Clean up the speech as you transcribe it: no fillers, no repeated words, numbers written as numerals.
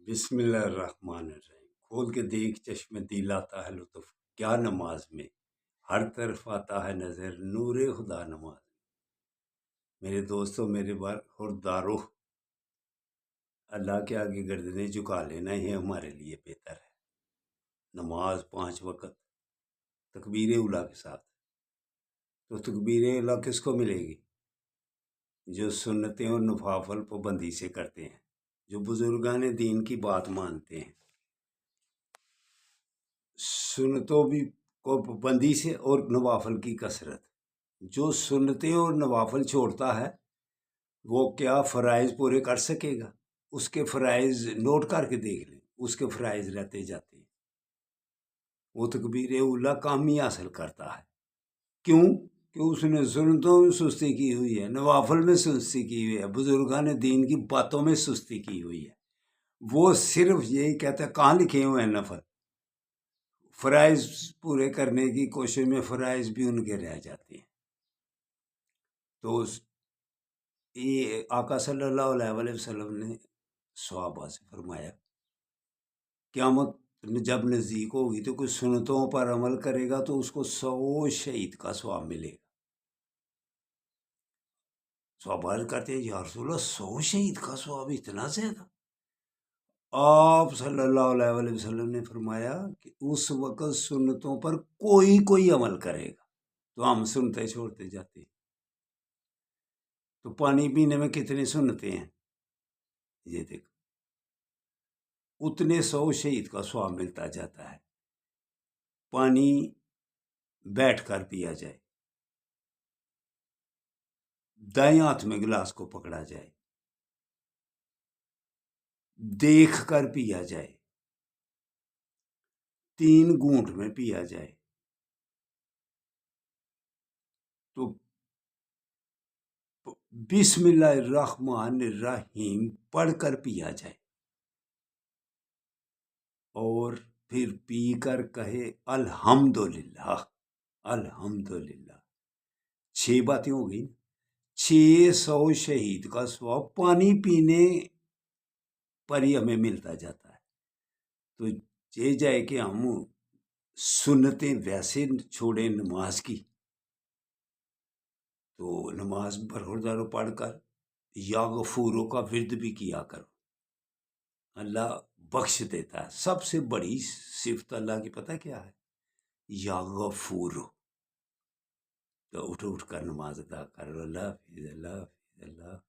بسم اللہ الرحمن الرحیم۔ کھول کے دیکھ چشم دل آتا ہے لطف کیا نماز میں، ہر طرف آتا ہے نظر نور خدا نماز میں۔ میرے دوستوں، میرے بردارو، اللہ کے آگے گردنیں جھکا لینا ہی ہمارے لیے بہتر ہے۔ نماز 5 وقت تکبیر اولیٰ کے ساتھ، تو تکبیر اولیٰ کس کو ملے گی؟ جو سنتیں اور نوافل پابندی سے کرتے ہیں، جو بزرگان دین کی بات مانتے ہیں، سنتوں بھی کو پابندی سے اور نوافل کی کثرت۔ جو سنتیں اور نوافل چھوڑتا ہے وہ کیا فرائض پورے کر سکے گا؟ اس کے فرائض نوٹ کر کے دیکھ لیں، اس کے فرائض رہتے جاتے ہیں۔ وہ تکبیر اولیٰ کامی حاصل کرتا ہے، کیوں کہ اس نے سنتوں میں سستی کی ہوئی ہے، نوافل میں سستی کی ہوئی ہے، بزرگان دین کی باتوں میں سستی کی ہوئی ہے۔ وہ صرف یہی کہتا ہے کہاں لکھے ہوئے ہیں نفل، فرائض پورے کرنے کی کوشش میں فرائض بھی ان کے رہ جاتے ہیں۔ تو یہ آقا صلی اللہ علیہ وسلم نے صحابہ سے فرمایا قیامت جب نزدیک ہوگی تو کچھ سنتوں پر عمل کرے گا تو اس کو 100 شہید کا ثواب ملے گا۔ صحابہ کرتے ہیں یا رسول اللہ 100 شہید کا ثواب اتنا زیادہ؟ آپ صلی اللہ علیہ وسلم نے فرمایا کہ اس وقت سنتوں پر کوئی عمل کرے گا تو ہم سنتے چھوڑتے جاتے ہیں۔ تو پانی پینے میں کتنے سنتے ہیں، یہ دیکھ، اتنے 100 شہید کا ثواب ملتا جاتا ہے۔ پانی بیٹھ کر پیا جائے، دائیں ہاتھ میں گلاس کو پکڑا جائے، دیکھ کر پیا جائے، 3 گھونٹ میں پیا جائے، تو بسم اللہ الرحمن الرحیم پڑھ کر پیا جائے، اور پھر پی کر کہے الحمدللہ الحمدللہ۔ 6 باتیں ہو گئی، 600 شہید کا ثواب پانی پینے پر ہی ہمیں ملتا جاتا ہے۔ تو یہ جائے کہ ہم سنتیں ویسے چھوڑیں نماز کی، تو نماز برخورداروں پڑھ کر یا غفوروں کا ورد بھی کیا کرو، اللہ بخش دیتا ہے۔ سب سے بڑی صفت اللہ کی پتہ کیا ہے؟ یا غفور۔ تو اٹھ کر نماز ادا کرو۔ اللہ حافظ، اللہ حافظ، اللہ حافظ۔